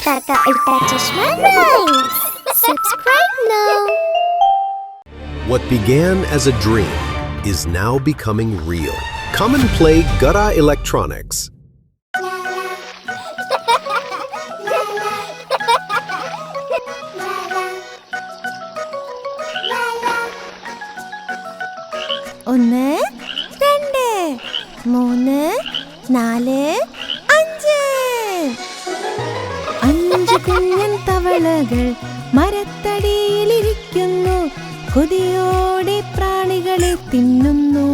Ultra Chashma Rhymes. Subscribe now. What began as a dream is now becoming real. Come and play Gada Electronics. ഒന്ന് രണ്ട് മൂന്ന് നാല് അഞ്ച് അഞ്ച് കുഞ്ഞൻ തവളകൾ മരത്തടിയിലിരിക്കുന്നു. കൊതിയോടെ പ്രാണികളെ തിന്നുന്നു.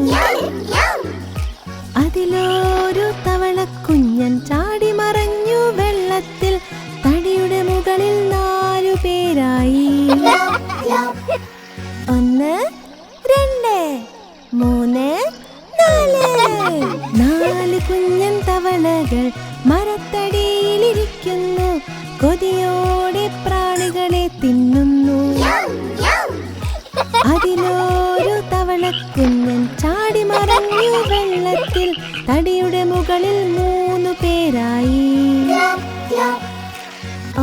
അതിലൊരു തവളക്കുഞ്ഞൻ ചാടി മറഞ്ഞു വെള്ളത്തിൽ. തടിയുടെ മുകളിൽ 4 പേരായി. ഒന്ന് രണ്ട് മൂന്ന് നാല്. 4 കുഞ്ഞൻ തവളകൾ മരത്തടിയിലിരിക്കുന്നു. കൊതിയോടെ പ്രാണികളെ തിന്നുന്നു. അതിലൊരു തവളക്കുഞ്ഞൻ ചാടി മറഞ്ഞു വെള്ളത്തിൽ. തടിയുടെ മുകളിൽ 3 പേരായി.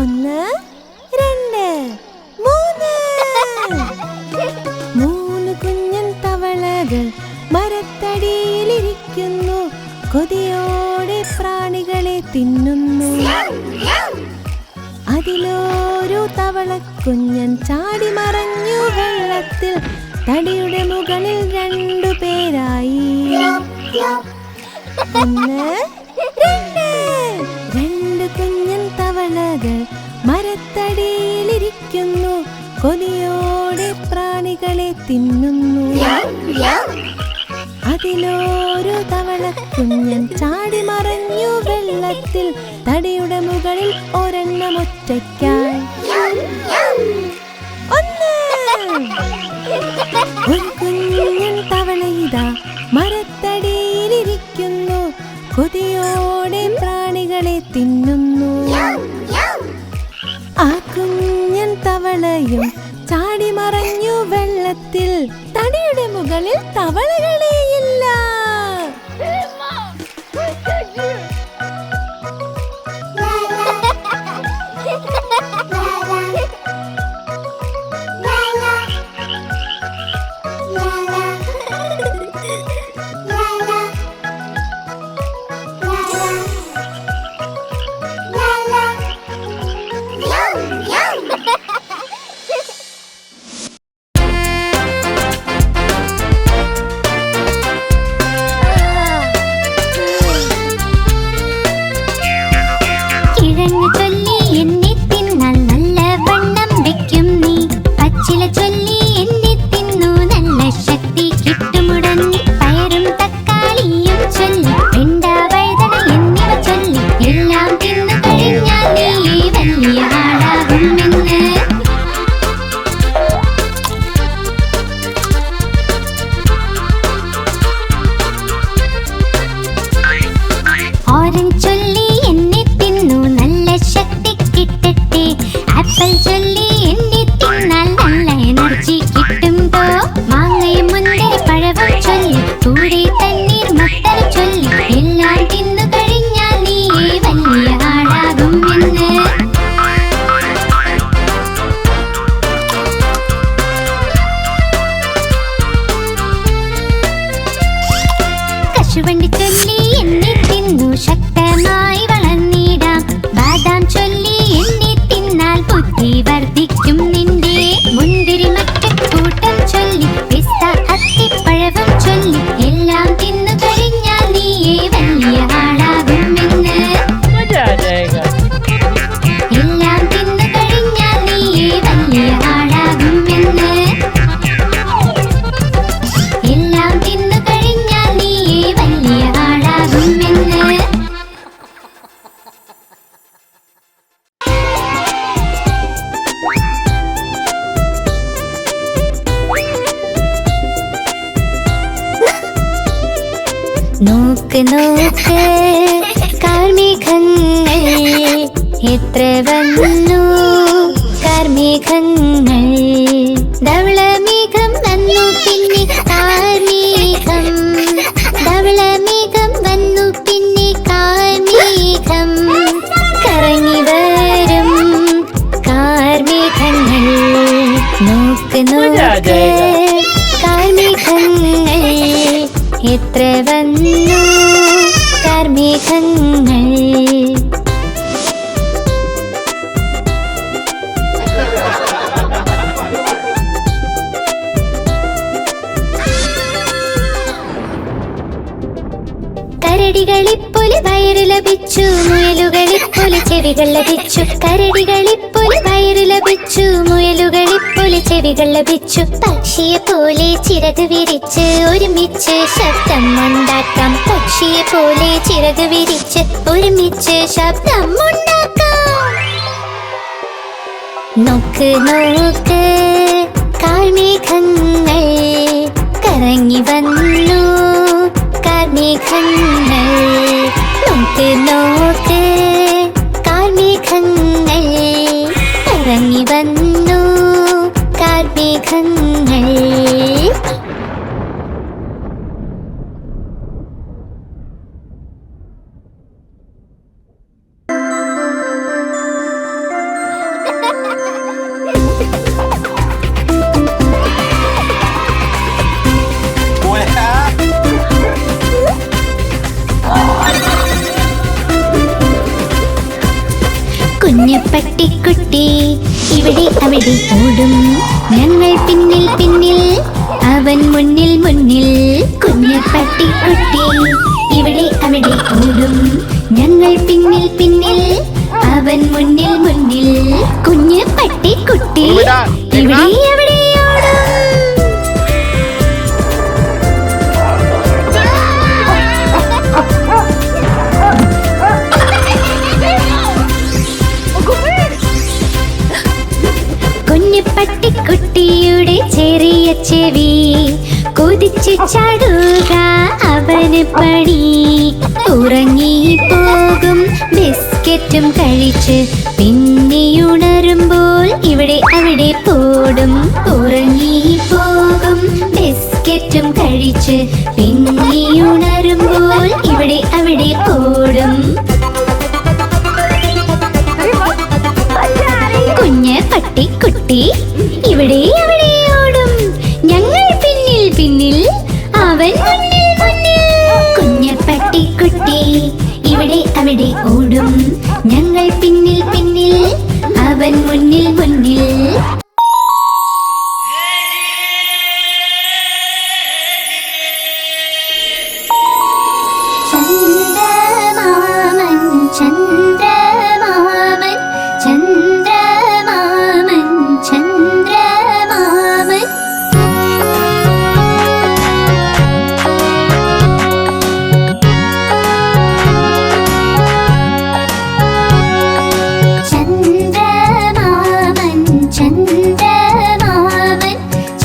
ഒന്ന് രണ്ട് മൂന്ന്. 3 കുഞ്ഞൻ തവളകൾ മരത്തടിയിലിരിക്കുന്നു. കൊതിയോടെ പ്രാണികളെ തിന്നുന്നു. അതിലൊരു തവളക്കുഞ്ഞൻ ചാടി മറഞ്ഞു വെള്ളത്തിൽ. തടിയുടെ മുകളിൽ 2 പേരായി. ഒന്ന് രണ്ട്. 2 കുഞ്ഞൻ തവളകൾ മരത്തടിയിലിരിക്കുന്നു. കൊതിയോടെ പ്രാണികളെ തിന്നുന്നു. അതിലൊരു തവളക്കുഞ്ഞൻ ചാടി മറഞ്ഞു വെള്ളത്തിൽ. തടിയുടെ മുകളിൽ ഒരെണ്ണം ഒറ്റയ്ക്കായി. ഒന്ന്. ഒരു കുഞ്ഞൻ തവളയിതാ മരത്തടിയിലിരിക്കുന്നു. കൊതിയോടെ പ്രാണികളെ തിന്നുന്നു. ആ കുഞ്ഞൻ തവളയും ചാടി മറഞ്ഞു വെള്ളത്തിൽ. തടിയുടെ മുകളിൽ തവളകളെയില്ല. കശുവണ്ടി ചൊല്ലി എന്നെ തിന്നു ശക്തമായി വളർന്നിടാം. ബാദാം ചൊല്ലി എന്നെ തിന്നാൽ ബുദ്ധി വർദ്ധിക്കും നിന്റെ. മുന്തിരി മറ്റക്കൂട്ടം ചൊല്ലി പിസ്ത അത്തിപ്പഴവും ചൊല്ലി എല്ലാം തിന്നു കഴിഞ്ഞാൽ നീയേ വലിയ ആളാകുമെന്ന്. എല്ലാം തിന്നു കഴിഞ്ഞാൽ നീയേ വലിയ ആളാകുമെന്ന്. എല്ലാം തിന്നു കഴിഞ്ഞാൽ നീയേ വലിയ ആളാകുമെന്ന്. നോക്ക് നോക്ക് കാർമേഘങ്ങൾ എത്ര വന്നു. കാർമേഘങ്ങൾ ധവളമേഘം വന്നു പിന്നെ കാർമേഘം. ധവളമേഘം വന്നു പിന്നെ കാർമേഘം. കറങ്ങി വരും എത്ര വന്നു കാർമേഘങ്ങൾ. കരടികളിപ്പൊലി വയറ് ലഭിച്ചു, മുയലുകളിപ്പൊലി ചെവികൾ ലഭിച്ചു. കരടികളിപ്പൊലി വയറ് ലഭിച്ചു, മുയലുകളിപ്പൊലി ചെവികൾ ലഭിച്ചു. പക്ഷിയെ പോലെ ചിറക് വിരിച്ച് ഒരുമിച്ച് ശബ്ദം ഉണ്ടാക്കാം. പക്ഷിയെ പോലെ ചിറക് വിരിച്ച് ഒരുമിച്ച് ശബ്ദം ഉണ്ടാക്കാം. നോക്ക് നോക്ക് കാർമേഘങ്ങൾ കറങ്ങി വന്നു കാർമേഘങ്ങൾ. നോക്ക് നോക്ക് കാർമേഘങ്ങൾ കറങ്ങി വന്നു കാർമേഘങ്ങൾ. കുഞ്ഞപ്പട്ടിക്കുട്ടി ഇവിടെ അവിടെ ഓടും, ഞങ്ങൾ പിന്നിൽ പിന്നിൽ അവൻ മുന്നിൽ മുന്നിൽ. കുഞ്ഞപ്പട്ടിക്കുട്ടി ഇവിടെ അവിടെ ഓടും, ഞങ്ങൾ പിന്നിൽ പിന്നിൽ അവൻ മുന്നിൽ മുന്നിൽ. കുഞ്ഞപ്പട്ടിക്കുട്ടി ഇവിടെ അവിടെ ഓടും. കുഞ്ഞിപ്പട്ടിക്കുട്ടിയുടെ ചെറിയ ചെവി കുതിച്ചു ചാടുക അവന് പണി. ഉറങ്ങിപ്പോകും ബിസ്ക്കറ്റും കഴിച്ച് പിന്നെയുണരുമ്പോൾ ഇവിടെ അവിടെ പോടും. ഉറങ്ങിപ്പോകും ബിസ്ക്കറ്റും കഴിച്ച് പിന്നെയുണരുമ്പോൾ ഇവിടെ അവിടെ പോടും. കുഞ്ഞപ്പട്ടിക്കുട്ടി ഇവിടെ അവിടെ ഓടും, ഞങ്ങൾ പിന്നിൽ പിന്നിൽ അവൻ മുന്നിൽ മുന്നിൽ. കുഞ്ഞപ്പട്ടിക്കുട്ടി ഇവിടെ അവിടെ ഓടും, ഞങ്ങൾ പിന്നിൽ പിന്നിൽ അവൻ മുന്നിൽ മുന്നിൽ. ചന്ദ്രമാമൻ ചന്ദ്രമാമൻ ചന്ദ്രമാമൻ ചന്ദ്രമാമൻ. ചന്ദ്രമാമൻ ചന്ദ്രമാമൻ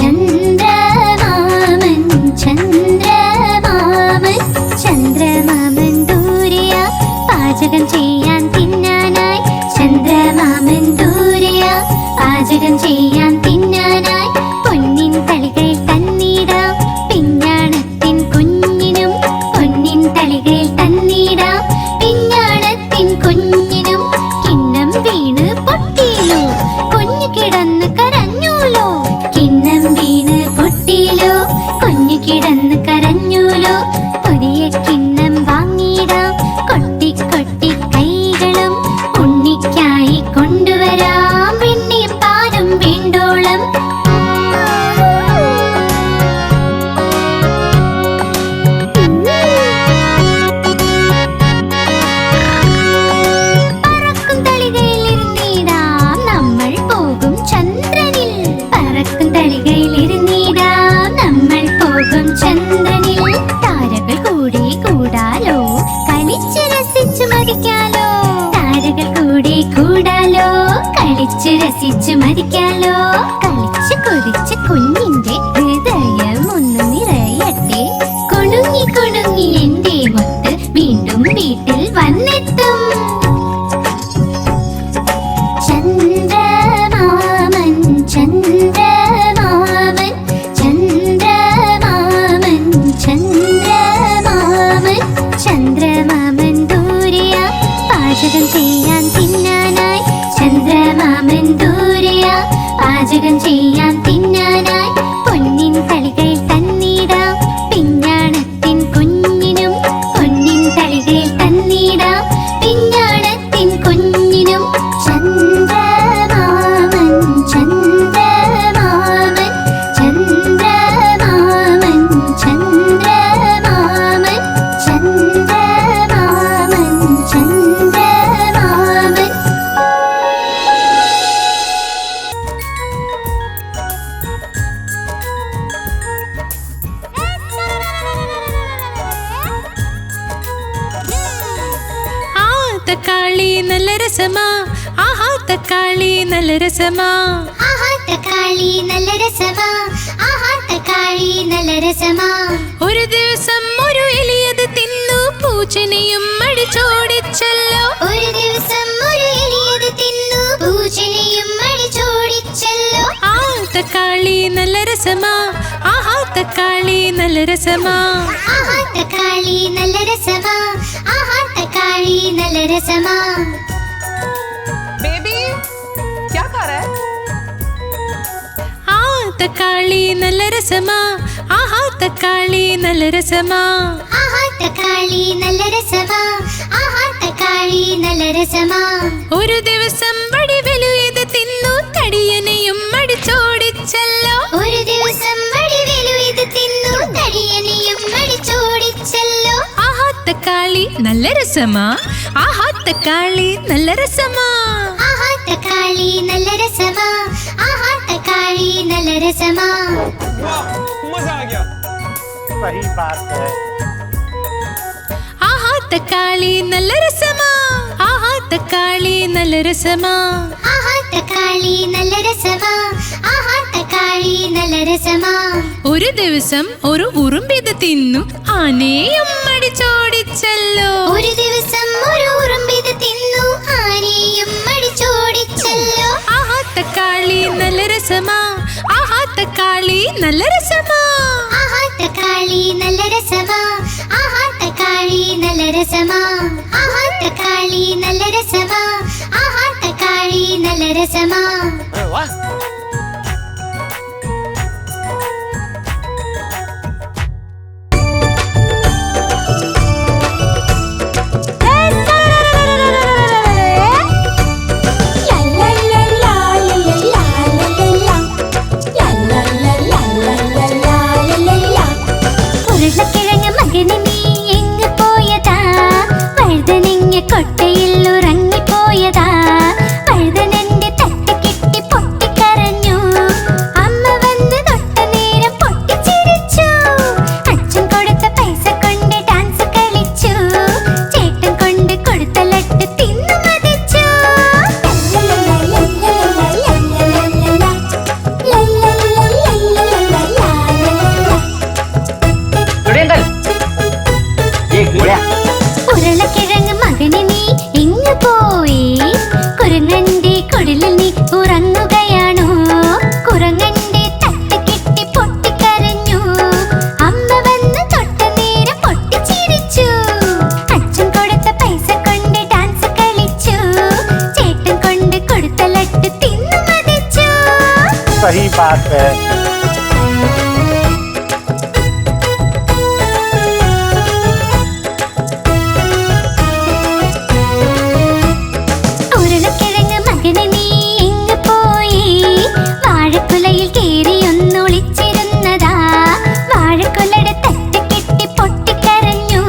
ചന്ദ്രമാമൻ ചന്ദ്രമാമൻ. ചന്ദ്രമാമൻ ദൂരെയാ പാചകം ചെയ്യാൻ തിന്നാനായി. ചന്ദ്രമാമൻ ദൂരെയാ പാചകം ചെയ്യാൻ തിന്നാനായി. പൊന്നിൻ തളികയിൽ തന്നിടാം പിഞ്ഞാണത്തിൻ കുഞ്ഞിനും. പൊന്നിൻ തളികയിൽ തന്നിടാം പിഞ്ഞാണത്തിൻ കുഞ്ഞിനും. കിണ്ണം വീണ് പൊട്ടിയിലോ കുഞ്ഞു കിടന്ന് കരഞ്ഞൂലോ. കിണ്ണം വീണ് പൊട്ടിയിലോ കുഞ്ഞു കിടന്ന് കരഞ്ഞൂലോ. പുതിയ കിണ്ണം വാങ്ങിയിടാം കൊട്ടി കൊട്ടി കൈകളും ഉണ്ണിക്കായി കൊണ്ടുവരാം വെണ്ണയും പാലും വീണ്ടോളം. പറക്കും തളികയിൽ ഇരുന്നിടാം നമ്മൾ പോകും ചന്ദ്രനിൽ. പറക്കും തളികയിൽ ഇരുന്നിടാം നമ്മൾ പോകും ചന്ദ്രനിൽ. താരകൾ കൂടി കൂടാലോ കളിച്ച് രസിച്ചു മതിക്കാലോ. താരകൾ കൂടി കൂടാലോ കളിച്ച് രസിച്ചു മതിക്കാലോ. കളിച്ച് കൊതിച്ച് കുഞ്ഞിന്റെ ഹൃദയം ഒന്ന് നിറയട്ടെ. കുണുങ്ങി കുണുങ്ങി എന്റെ മുത്ത് വീണ്ടും വീട്ടിൽ വന്നെത്തും. ചന്ദ്രമാമൻ ചന്ദ്രമാമൻ ചന്ദ്രമാമൻ ചന്ദ്രമാമൻ. ചന്ദ്രമാമൻ ദൂരെയാ പാചകം ചെയ്യാൻ തിന്നാനായി. ചന്ദ്രമാമൻ ദൂരെയാ പാചകം ചെയ്യാൻ തിന്നാനായി. പൊന്നിൻ തളികയിൽ തന്നിടാം പിഞ്ഞാണത്തിൻ കുഞ്ഞ് തക്കാളി നല്ല രസമാ, ആഹാ തക്കാളി നല്ല രസമാ. ആഹാ തക്കാളി നല്ല രസമാ, ആഹാ തക്കാളി നല്ല രസമാ. ഒരു ദിവസം ഒരു എലിയത് തിന്നു, പൂച്ചനെയും അടിച്ചോടിച്ചല്ലോ. ഒരു ദിവസം ഒരു എലിയത് തിന്നു, പൂച്ചനെയും അടിച്ചോടിച്ചല്ലോ. ആ തക്കാളി നല്ല രസമാ, ആഹാ തക്കാളി നല്ല രസമാ. ആഹാ തക്കാളി നല്ല രസമാ, ആഹാ തക്കാളി നല്ല രസമാ. बेबी क्या खा रहा है? ആ തക്കാളി നല്ല രസമാ, ആഹാ തക്കാളി നല്ല രസമാ. ആഹാ തക്കാളി നല്ല രസമാ, ആഹാ തക്കാളി നല്ല രസമാ. ഒരു ദിവസം വടിവെലുയത് തിന്നു, തടിയനെയും അടിച്ചോടിച്ചല്ലോ. ഒരു ദിവസം വടിവേലു ഇത് തിന്നു, തടിയനെയും അടിച്ചോടിച്ചല്ലോ. ആഹാ തക്കാളി നല്ല രസമാ, ആഹാ തക്കാളി നല്ല രസമാ. ആഹാ തക്കാളി നല്ല രസമാ, ആഹാ തക്കാളി നല്ല രസമാ. वाह मजा आ गया. सही बात है. ആഹാ തക്കാളി നല്ല രസമാ, ആഹാ തക്കാളി നല്ല രസമാ. ആഹാ തക്കാളി നല്ല രസമാ, ആഹാ തക്കാളി നല്ല രസമാ. ഒരു ദിവസം ഒരു ഉറുമ്പിത് തിന്നു, ആനയും അടിച്ചോടിച്ചല്ലോ. ഒരു ദിവസം ഒരു ഉറുമ്പിത് തിന്നു, ആനയും അടിച്ചോടിച്ചല്ലോ. ആഹാ തക്കാളി നല്ല രസമാ, ആഹാ തക്കാളി നല്ല രസമാ. ആഹാ തക്കാളി നല്ല രസമാ, ആഹാ തക്കാളി നല്ല രസമാ. ആഹാ തക്കാളി നല്ല രസമാ, ആഹാ തക്കാളി നല്ല രസമാ. अरे वाह. ഉരുളക്കിഴങ്ങ് മകന് നീ എങ്ങ് പോയതാ, വഴുതനങ്ങ കൊട്ടയിൽ ഉറങ്ങിപ്പോയതാ. വഴുതനന്റെ തട്ട് കിട്ടി പൊട്ടിക്കരഞ്ഞു, അമ്മ വന്ന് തൊട്ട നേരം പൊട്ടിച്ചിരിച്ചു. അച്ഛൻ കൊടുത്ത പൈസ കൊണ്ട് ഡാൻസ് കളിച്ചു, ചേട്ടൻ കൊണ്ട് കൊടുത്ത ലട്ട് തിന്നു മതിച്ചു. ഉരുളക്കിഴങ്ങ് മകന് നീ എങ്ങ് പോയി, കുരങ്ങന്റെ കുടിലിൽ നീ ഉറങ്ങുകയാണോ. കുരങ്ങന്റെ തട്ട് കിട്ടി പൊട്ടിക്കരഞ്ഞു, അമ്മ വന്ന് തൊട്ട നേരം പൊട്ടിച്ചിരിച്ചു. അച്ഛൻ കൊടുത്ത പൈസ കൊണ്ട് ഡാൻസ് കളിച്ചു, ചേട്ടൻ കൊണ്ട് കൊടുത്ത ലട്ട് തിന്നു മതിച്ചു. सही बात है. ഉരുളക്കിഴങ്ങ് മകന് നീ എങ്ങ് പോയി, വാഴക്കുലയിൽ കേറിയൊന്നൊളിച്ചിരുന്നതാ. വാഴക്കുലയുടെ തട്ട് കിട്ടി പൊട്ടിക്കരഞ്ഞു,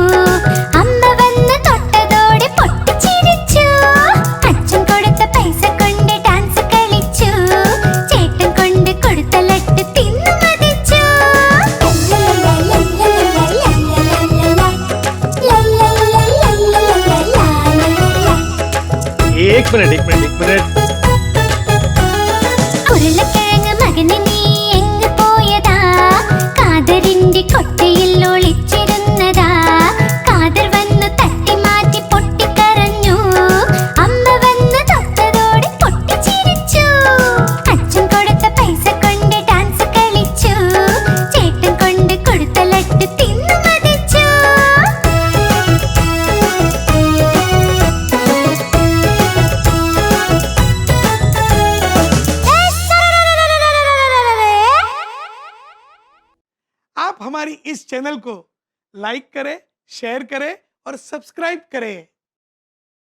അമ്മ വന്ന് തൊട്ടതോടെ പൊട്ടിച്ചിരിച്ചു. അച്ഛൻ കൊടുത്ത പൈസ കൊണ്ട് ഡാൻസ് കളിച്ചു, ചേട്ടൻ കൊണ്ട് കൊടുത്ത ലട്ട് തിന്നു മതിച്ചു. एक मिनट. ഉരുളക്കിഴങ്ങ് മകന് നീ എങ്ങ് പോയതാ, കാതറിന്റെ കൊട്ടയിൽ ഒളിച്ചിരുന്നതാ. കാതർ വന്ന് തട്ടി മാറ്റി പൊട്ടിക്കരഞ്ഞു, അമ്മ വന്ന് തൊട്ടതോടെ പൊട്ടിച്ചിരിച്ചു. അച്ഛൻ കൊടുത്ത പൈസ കൊണ്ട് ഡാൻസ് കളിച്ചു, ചേട്ടൻ കൊണ്ട് കൊടുത്ത ലട്ട് തിന്നു മതിച്ചു. आप हमारी इस चैनल को लाइक करें, शेयर करें और सब्सक्राइब करें।